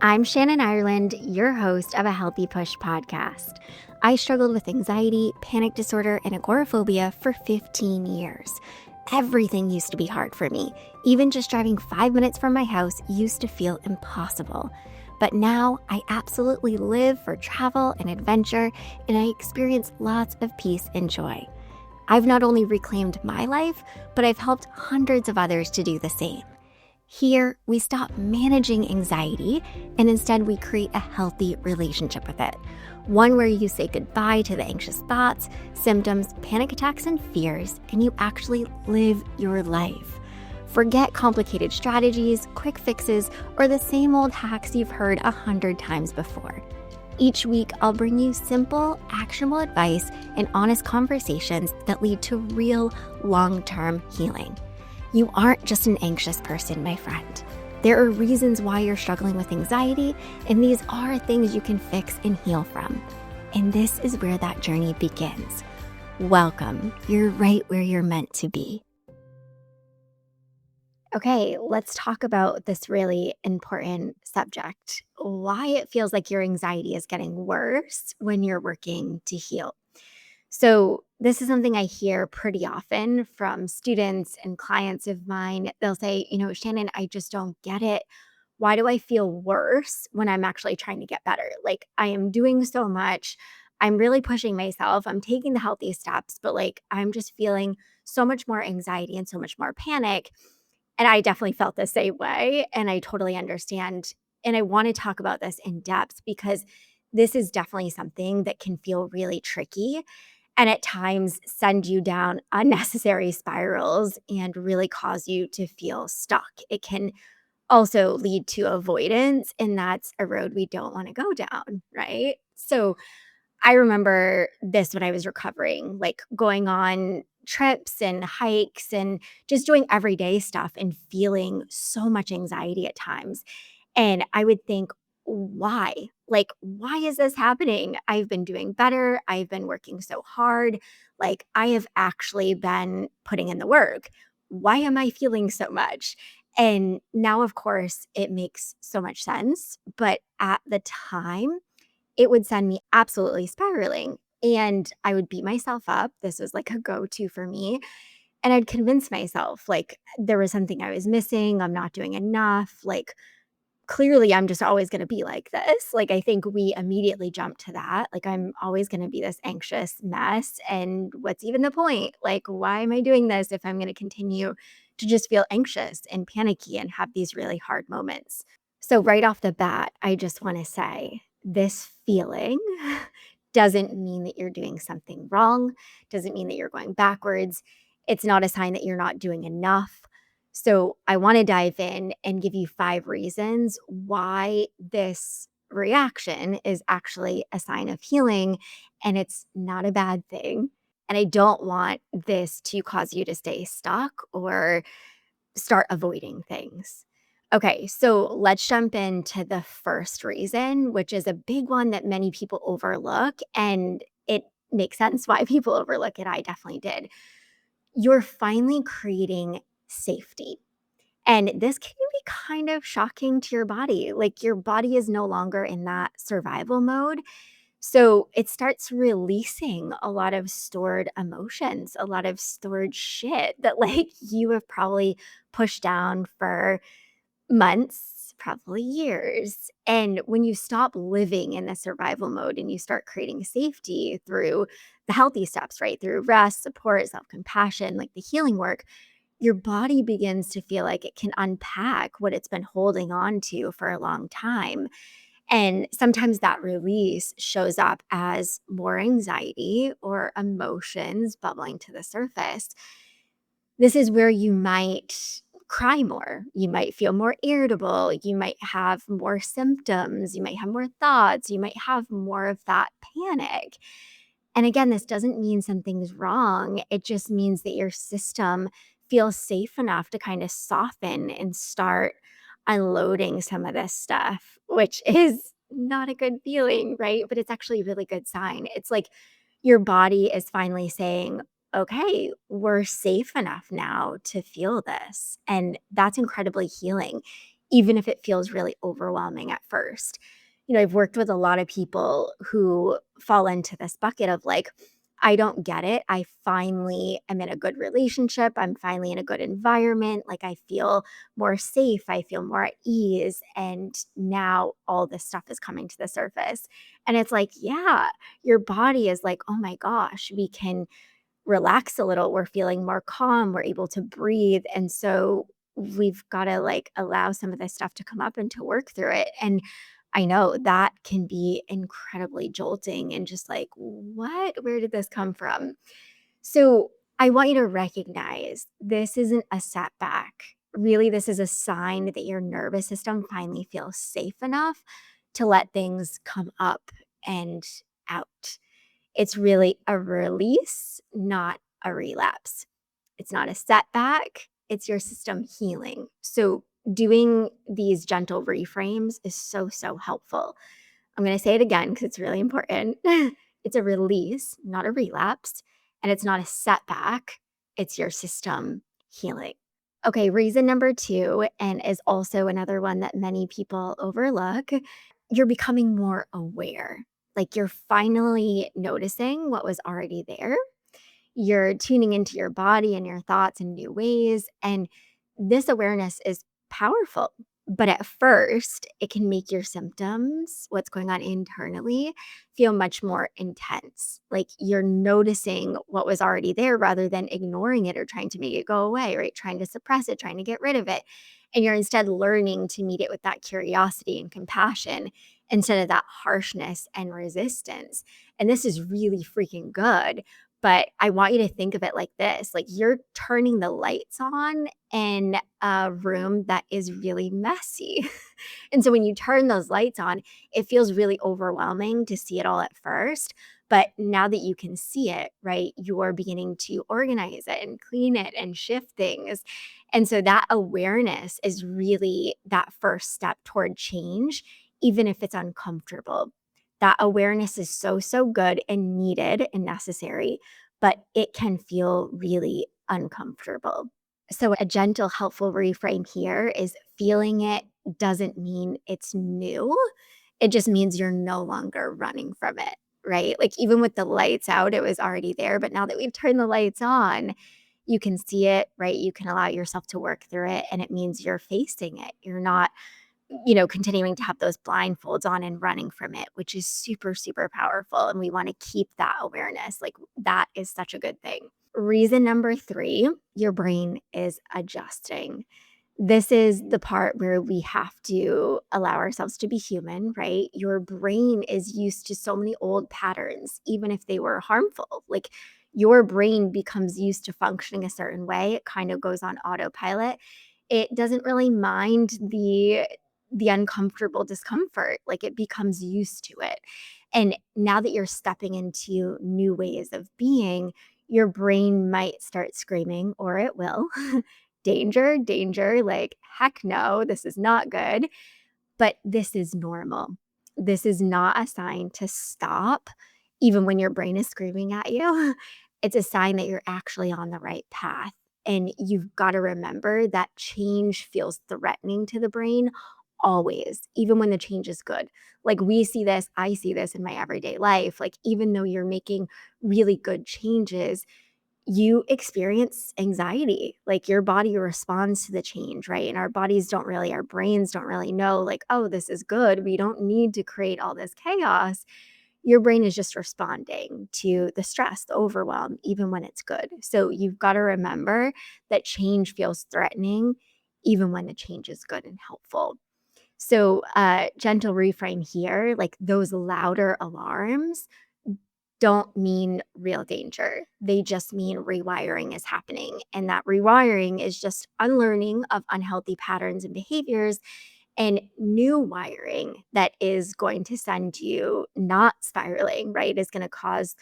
I'm Shannon Ireland, your host of a Healthy Push podcast. I struggled with anxiety, panic disorder, and agoraphobia for 15 years. Everything used to be hard for me. Even just driving 5 minutes from my house used to feel impossible. But now I absolutely live for travel and adventure, and I experience lots of peace and joy. I've not only reclaimed my life, but I've helped hundreds of others to do the same. Here, we stop managing anxiety and instead we create a healthy relationship with it. One where you say goodbye to the anxious thoughts, symptoms, panic attacks, and fears, and you actually live your life. Forget complicated strategies, quick fixes, or the same old hacks you've heard 100 times before. Each week, I'll bring you simple, actionable advice and honest conversations that lead to real, long-term healing. You aren't just an anxious person, my friend. There are reasons why you're struggling with anxiety, and these are things you can fix and heal from. And this is where that journey begins. Welcome. You're right where you're meant to be. Okay, let's talk about this really important subject. Why it feels like your anxiety is getting worse when you're working to heal. So, this is something I hear pretty often from students and clients of mine. They'll say, Shannon, I just don't get it. Why do I feel worse when I'm actually trying to get better? Like, I am doing so much. I'm really pushing myself. I'm taking the healthy steps, but I'm just feeling so much more anxiety and so much more panic. And I definitely felt the same way. And I totally understand. And I want to talk about this in depth because this is definitely something that can feel really tricky and at times send you down unnecessary spirals and really cause you to feel stuck. It can also lead to avoidance, and that's a road we don't want to go down, right? So I remember this when I was recovering, like going on trips and hikes and just doing everyday stuff and feeling so much anxiety at times. And I would think, why? Why is this happening? I've been doing better. I've been working so hard. I have actually been putting in the work. Why am I feeling so much? And now, of course, it makes so much sense. But at the time, it would send me absolutely spiraling. And I would beat myself up. This was like a go to for me. And I'd convince myself there was something I was missing. I'm not doing enough. Clearly, I'm just always going to be like this. I think we immediately jump to that. I'm always going to be this anxious mess. And what's even the point? Why am I doing this if I'm going to continue to just feel anxious and panicky and have these really hard moments? So, right off the bat, I just want to say this feeling doesn't mean that you're doing something wrong, doesn't mean that you're going backwards. It's not a sign that you're not doing enough. So, I want to dive in and give you 5 reasons why this reaction is actually a sign of healing and it's not a bad thing. And I don't want this to cause you to stay stuck or start avoiding things. Okay, so let's jump into the first reason, which is a big one that many people overlook. And it makes sense why people overlook it. I definitely did. You're finally creating safety. And this can be kind of shocking to your body. Your body is no longer in that survival mode. So it starts releasing a lot of stored emotions, a lot of stored shit that you have probably pushed down for months, probably years. And when you stop living in the survival mode and you start creating safety through the healthy steps, right? Through rest, support, self compassion, the healing work, your body begins to feel like it can unpack what it's been holding on to for a long time. And sometimes that release shows up as more anxiety or emotions bubbling to the surface. This is where you might cry more. You might feel more irritable. You might have more symptoms. You might have more thoughts. You might have more of that panic. And again, this doesn't mean something's wrong. It just means that your system feels safe enough to kind of soften and start unloading some of this stuff, which is not a good feeling, right? But it's actually a really good sign. It's like your body is finally saying, okay, we're safe enough now to feel this. And that's incredibly healing. even if it feels really overwhelming at first. I've worked with a lot of people who fall into this bucket of like, I don't get it. I finally am in a good relationship. I'm finally in a good environment. Like, I feel more safe. I feel more at ease. And now all this stuff is coming to the surface. And it's like, yeah, your body is like, oh my gosh, we can relax a little. We're feeling more calm. We're able to breathe. And so we've got to like allow some of this stuff to come up and to work through it. And I know that can be incredibly jolting and just like, what? Where did this come from? So I want you to recognize this isn't a setback. Really, this is a sign that your nervous system finally feels safe enough to let things come up and out. It's really a release, not a relapse. It's not a setback, it's your system healing. So, doing these gentle reframes is so, so helpful. I'm going to say it again because it's really important. It's a release, not a relapse. And it's not a setback, it's your system healing. Okay, reason number two, and is also another one that many people overlook, you're becoming more aware. Like you're finally noticing what was already there. You're tuning into your body and your thoughts in new ways. And this awareness is powerful. But at first, it can make your symptoms, what's going on internally, feel much more intense. Like you're noticing what was already there rather than ignoring it or trying to make it go away, right? Trying to suppress it, trying to get rid of it. And you're instead learning to meet it with that curiosity and compassion instead of that harshness and resistance. And this is really freaking good. But I want you to think of it like this, like you're turning the lights on in a room that is really messy. And so when you turn those lights on, it feels really overwhelming to see it all at first. But now that you can see it, right, you're beginning to organize it and clean it and shift things. And so that awareness is really that first step toward change, even if it's uncomfortable. That awareness is so, so good and needed and necessary, but it can feel really uncomfortable. So, a gentle, helpful reframe here is feeling it doesn't mean it's new. It just means you're no longer running from it, right? Like, even with the lights out, it was already there. But now that we've turned the lights on, you can see it, right? You can allow yourself to work through it. And it means you're facing it. You're not, continuing to have those blindfolds on and running from it, which is super, super powerful. And we want to keep that awareness. Like, that is such a good thing. Reason number three, your brain is adjusting. This is the part where we have to allow ourselves to be human, right? Your brain is used to so many old patterns, even if they were harmful. Like your brain becomes used to functioning a certain way. It kind of goes on autopilot. It doesn't really mind the uncomfortable discomfort. Like it becomes used to it. And now that you're stepping into new ways of being, your brain might start screaming, or it will, danger, danger, like, heck no, this is not good. But this is normal. This is not a sign to stop, even when your brain is screaming at you. It's a sign that you're actually on the right path. And you've got to remember that change feels threatening to the brain always, even when the change is good. Like we see this, I see this in my everyday life. Like, even though you're making really good changes, you experience anxiety. Like your body responds to the change, right? And our brains don't really know, like, oh, this is good. We don't need to create all this chaos. Your brain is just responding to the stress, the overwhelm, even when it's good. So you've got to remember that change feels threatening, even when the change is good and helpful. So, gentle reframe here, like those louder alarms don't mean real danger. They just mean rewiring is happening. And that rewiring is just unlearning of unhealthy patterns and behaviors and new wiring that is going to send you not spiraling, right? Is going to cause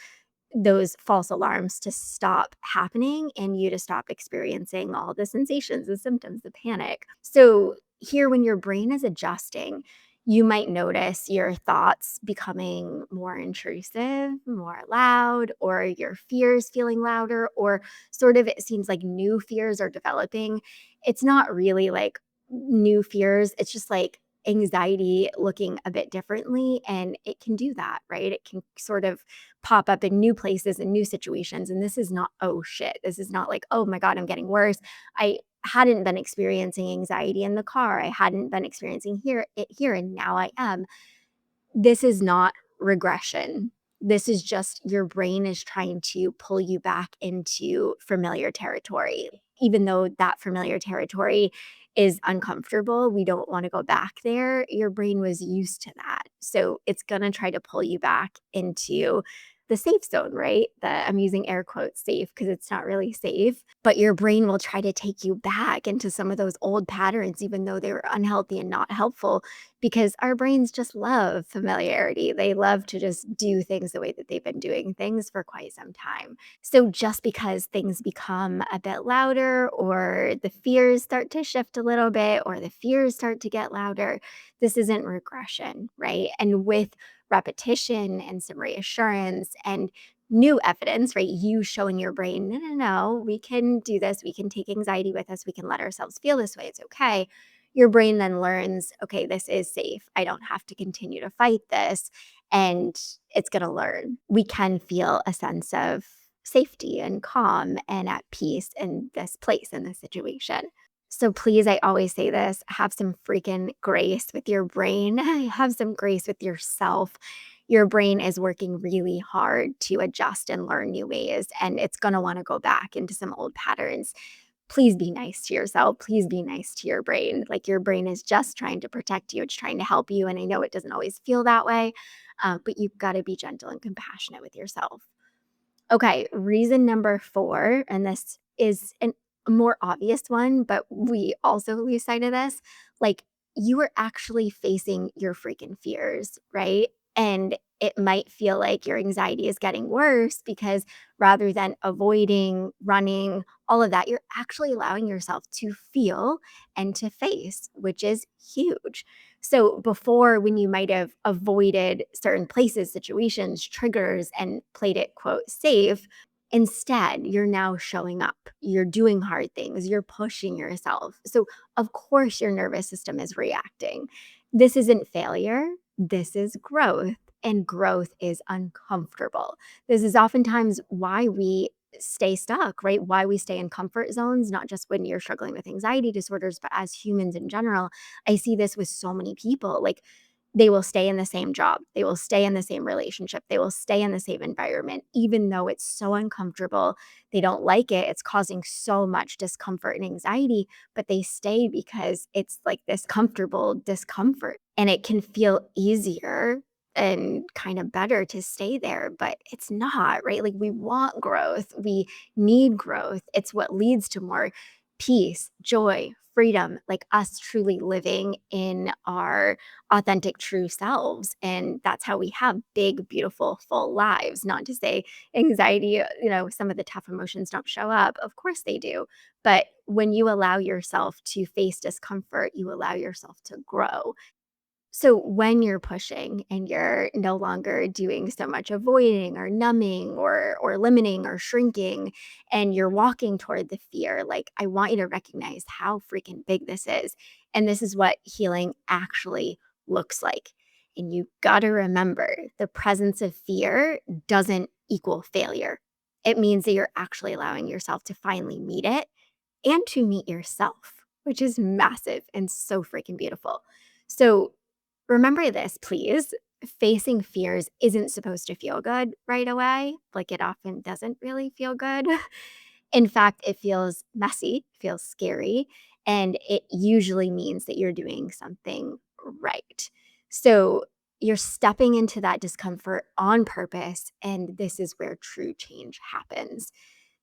those false alarms to stop happening and you to stop experiencing all the sensations, the symptoms, the panic. So, here, when your brain is adjusting, you might notice your thoughts becoming more intrusive, more loud, or your fears feeling louder, or sort of it seems like new fears are developing. It's not really like new fears. It's just like anxiety looking a bit differently. And it can do that, right? It can sort of pop up in new places and new situations. And this is not, oh shit, this is not like, oh my God, I'm getting worse. I hadn't been experiencing anxiety in the car. I hadn't been experiencing it here, and now I am. This is not regression. This is just your brain is trying to pull you back into familiar territory. Even though that familiar territory is uncomfortable, we don't want to go back there. Your brain was used to that. So it's going to try to pull you back into the safe zone, right? I'm using air quotes safe because it's not really safe, but your brain will try to take you back into some of those old patterns, even though they were unhealthy and not helpful, because our brains just love familiarity. They love to just do things the way that they've been doing things for quite some time. So just because things become a bit louder, or the fears start to shift a little bit, or the fears start to get louder, this isn't regression, right? And with repetition and some reassurance and new evidence, right? You showing your brain, no, no, no, we can do this. We can take anxiety with us. We can let ourselves feel this way. It's okay. Your brain then learns, okay, this is safe. I don't have to continue to fight this. And it's going to learn. We can feel a sense of safety and calm and at peace in this place, in this situation. So please, I always say this, have some freaking grace with your brain. Have some grace with yourself. Your brain is working really hard to adjust and learn new ways, and it's going to want to go back into some old patterns. Please be nice to yourself. Please be nice to your brain. Like, your brain is just trying to protect you. It's trying to help you. And I know it doesn't always feel that way, but you've got to be gentle and compassionate with yourself. Okay, reason number 4, and this is a more obvious one, but we also lose sight of this. Like, you are actually facing your freaking fears, right? And it might feel like your anxiety is getting worse because rather than avoiding, running, all of that, you're actually allowing yourself to feel and to face, which is huge. So before, when you might have avoided certain places, situations, triggers, and played it, quote, safe, instead, you're now showing up. You're doing hard things. You're pushing yourself. So, of course, your nervous system is reacting. This isn't failure. This is growth. And growth is uncomfortable. This is oftentimes why we stay stuck, right? Why we stay in comfort zones, not just when you're struggling with anxiety disorders, but as humans in general. I see this with so many people. Like, they will stay in the same job, they will stay in the same relationship, they will stay in the same environment, even though it's so uncomfortable. They don't like it. It's causing so much discomfort and anxiety, but they stay because it's like this comfortable discomfort, and it can feel easier and kind of better to stay there, but it's not, right? Like, we want growth, we need growth. It's what leads to more peace, joy, freedom, like us truly living in our authentic, true selves. And that's how we have big, beautiful, full lives. Not to say anxiety, some of the tough emotions don't show up. Of course they do. But when you allow yourself to face discomfort, you allow yourself to grow. So when you're pushing and you're no longer doing so much avoiding or numbing or limiting or shrinking, and you're walking toward the fear, like, I want you to recognize how freaking big this is. And this is what healing actually looks like. And you got to remember, the presence of fear doesn't equal failure. It means that you're actually allowing yourself to finally meet it and to meet yourself, which is massive and so freaking beautiful. So remember this, please. Facing fears isn't supposed to feel good right away. Like, it often doesn't really feel good. In fact, it feels messy, feels scary, and it usually means that you're doing something right. So you're stepping into that discomfort on purpose, and this is where true change happens.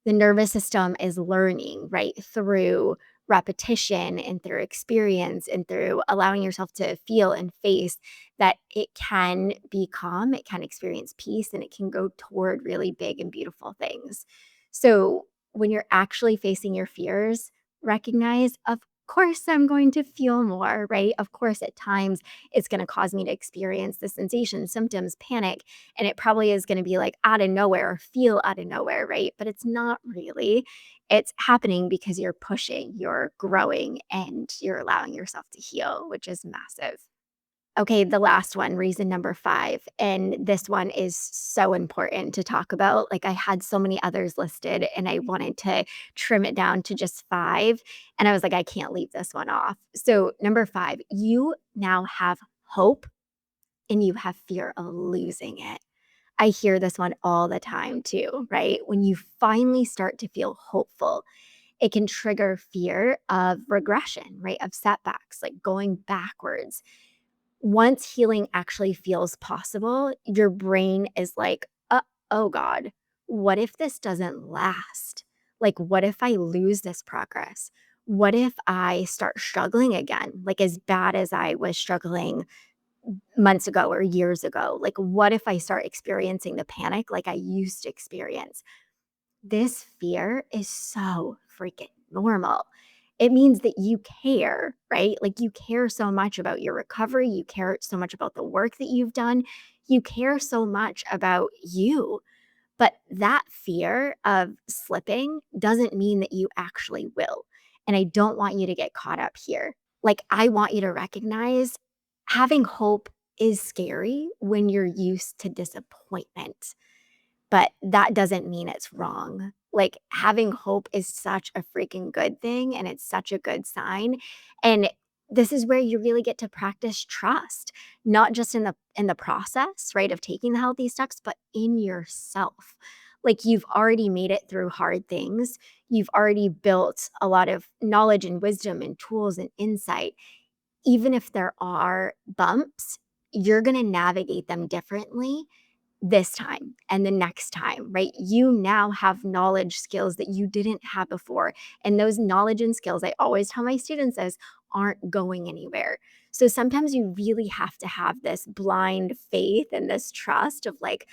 The nervous system is learning, right, through repetition and through experience and through allowing yourself to feel and face, that it can be calm, it can experience peace, and it can go toward really big and beautiful things. So when you're actually facing your fears, recognize, of course I'm going to feel more, right? Of course, at times it's going to cause me to experience the sensation, symptoms, panic, and it probably is going to be like out of nowhere or feel out of nowhere, right? But it's not really. It's happening because you're pushing, you're growing, and you're allowing yourself to heal, which is massive. Okay, the last one, reason number 5, and this one is so important to talk about. Like, I had so many others listed, and I wanted to trim it down to just 5, and I was like, "I can't leave this one off." So, number 5, you now have hope and you have fear of losing it. I hear this one all the time too, right? When you finally start to feel hopeful, it can trigger fear of regression, right? Of setbacks, like going backwards. Once healing actually feels possible, your brain is like, oh God, what if this doesn't last? Like, what if I lose this progress? What if I start struggling again, like as bad as I was struggling months ago or years ago? Like, what if I start experiencing the panic like I used to experience? This fear is so freaking normal. It means that you care, right? Like you care so much about your recovery. You care so much about the work that you've done. You care so much about you. But that fear of slipping doesn't mean that you actually will. And I don't want you to get caught up here. Like, I want you to recognize having hope is scary when you're used to disappointment, but that doesn't mean it's wrong. Like, having hope is such a freaking good thing, and it's such a good sign, and this is where you really get to practice trust, not just in the process, right, of taking the healthy steps, but in yourself. Like, you've already made it through hard things. You've already built a lot of knowledge and wisdom and tools and insight. Even if there are bumps, you're gonna navigate them differently this time and the next time, right? You now have knowledge skills that you didn't have before. And those knowledge and skills, I always tell my students this, aren't going anywhere. So sometimes you really have to have this blind faith and this trust of like,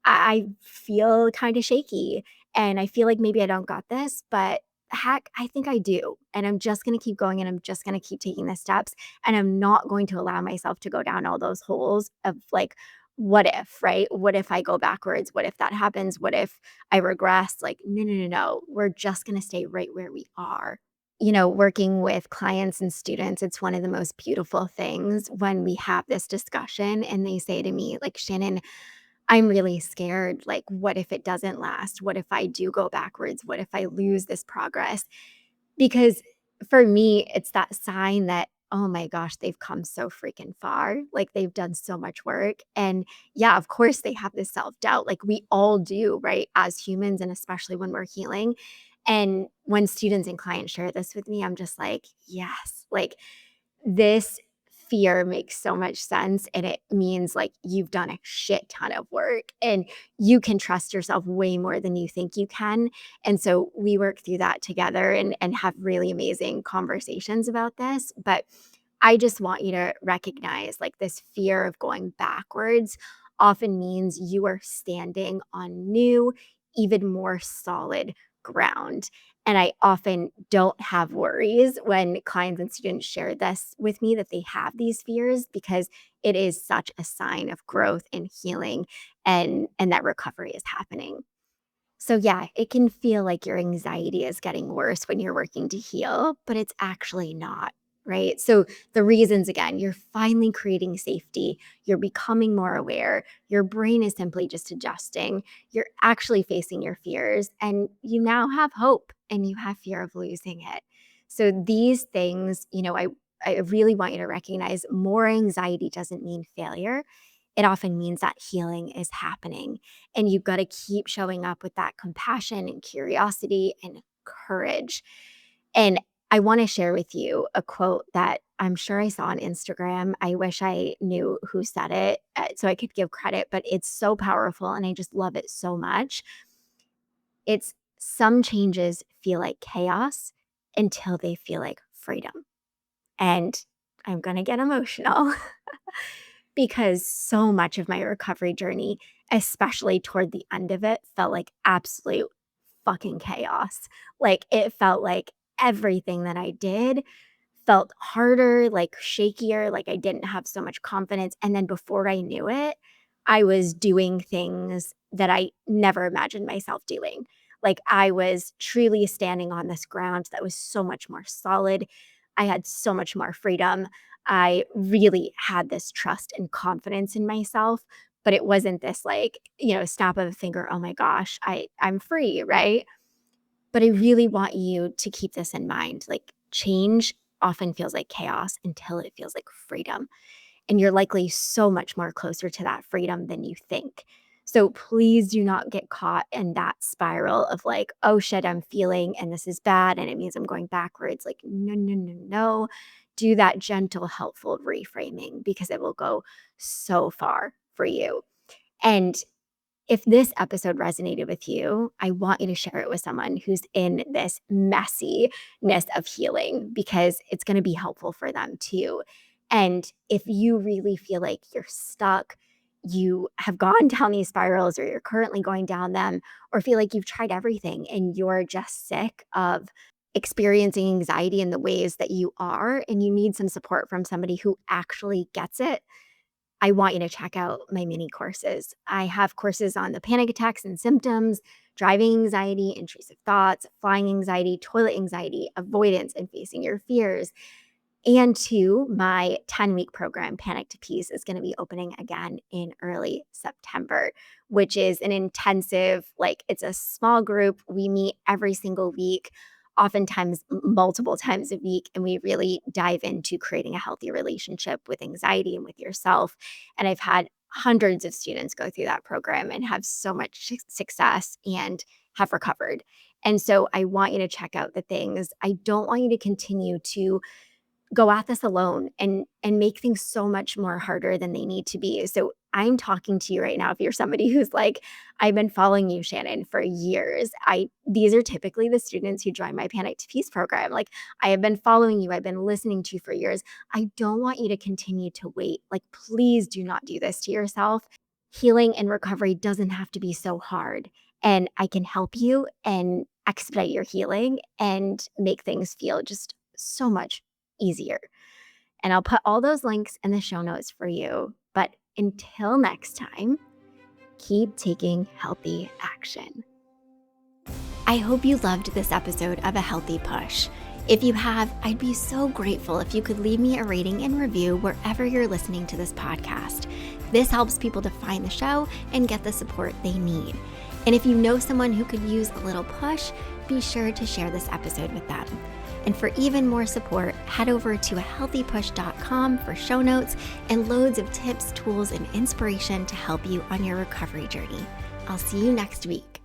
I feel kind of shaky and I feel like maybe I don't got this, but heck, I think I do. And I'm just going to keep going and I'm just going to keep taking the steps. And I'm not going to allow myself to go down all those holes of like, what if, right? What if I go backwards? What if that happens? What if I regress? Like, no, no, no, no. We're just going to stay right where we are. Working with clients and students, it's one of the most beautiful things when we have this discussion and they say to me, like, Shannon, I'm really scared. Like, what if it doesn't last? What if I do go backwards? What if I lose this progress? Because for me, it's that sign that, oh my gosh, they've come so freaking far. Like, they've done so much work. And yeah, of course, they have this self doubt. Like, we all do, right? As humans, and especially when we're healing. And when students and clients share this with me, I'm just like, yes, like, this fear makes so much sense, and it means, like, you've done a shit ton of work, and you can trust yourself way more than you think you can, and so we work through that together and have really amazing conversations about this, but I just want you to recognize, like, this fear of going backwards often means you are standing on new, even more solid ground. And I often don't have worries when clients and students share this with me that they have these fears because it is such a sign of growth and healing and that recovery is happening. So, yeah, it can feel like your anxiety is getting worse when you're working to heal, but it's actually not, right? So, the reasons again, you're finally creating safety, you're becoming more aware, your brain is simply just adjusting, you're actually facing your fears, and you now have hope and you have fear of losing it. So, these things, I really want you to recognize more anxiety doesn't mean failure. It often means that healing is happening. And you've got to keep showing up with that compassion and curiosity and courage. And I want to share with you a quote that I'm sure I saw on Instagram. I wish I knew who said it so I could give credit, but it's so powerful and I just love it so much. It's some changes feel like chaos until they feel like freedom. And I'm going to get emotional because so much of my recovery journey, especially toward the end of it, felt like absolute fucking chaos. Like, it felt like everything that I did felt harder, like shakier, like I didn't have so much confidence. And then before I knew it, I was doing things that I never imagined myself doing. Like I was truly standing on this ground that was so much more solid. I had so much more freedom. I really had this trust and confidence in myself, but it wasn't this like, snap of a finger, oh my gosh, I'm free, right? But I really want you to keep this in mind. Like change often feels like chaos until it feels like freedom. And you're likely so much more closer to that freedom than you think. So please do not get caught in that spiral of like, oh shit, I'm feeling and this is bad and it means I'm going backwards. Like, no, no, no, no. Do that gentle, helpful reframing because it will go so far for you. And if this episode resonated with you, I want you to share it with someone who's in this messiness of healing because it's going to be helpful for them too. And if you really feel like you're stuck, you have gone down these spirals or you're currently going down them, or feel like you've tried everything and you're just sick of experiencing anxiety in the ways that you are, and you need some support from somebody who actually gets it, I want you to check out my mini courses. I have courses on the panic attacks and symptoms, driving anxiety, intrusive thoughts, flying anxiety, toilet anxiety, avoidance, and facing your fears. And two, my 10-week program, Panic to Peace, is going to be opening again in early September, which is an intensive, like it's a small group. We meet every single week, oftentimes multiple times a week, and we really dive into creating a healthy relationship with anxiety and with yourself. And I've had hundreds of students go through that program and have so much success and have recovered. And so I want you to check out the things. I don't want you to continue to go at this alone and make things so much more harder than they need to be. So I'm talking to you right now if you're somebody who's like, I've been following you, Shannon, for years. These are typically the students who join my Panic to Peace program. Like, I have been following you, I've been listening to you for years. I don't want you to continue to wait. Like, please do not do this to yourself. Healing and recovery doesn't have to be so hard. And I can help you and expedite your healing and make things feel just so much easier. And I'll put all those links in the show notes for you. But until next time, keep taking healthy action. I hope you loved this episode of A Healthy Push. If you have, I'd be so grateful if you could leave me a rating and review wherever you're listening to this podcast. This helps people to find the show and get the support they need. And if you know someone who could use a little push, be sure to share this episode with them. And for even more support, head over to ahealthypush.com for show notes and loads of tips, tools, and inspiration to help you on your recovery journey. I'll see you next week.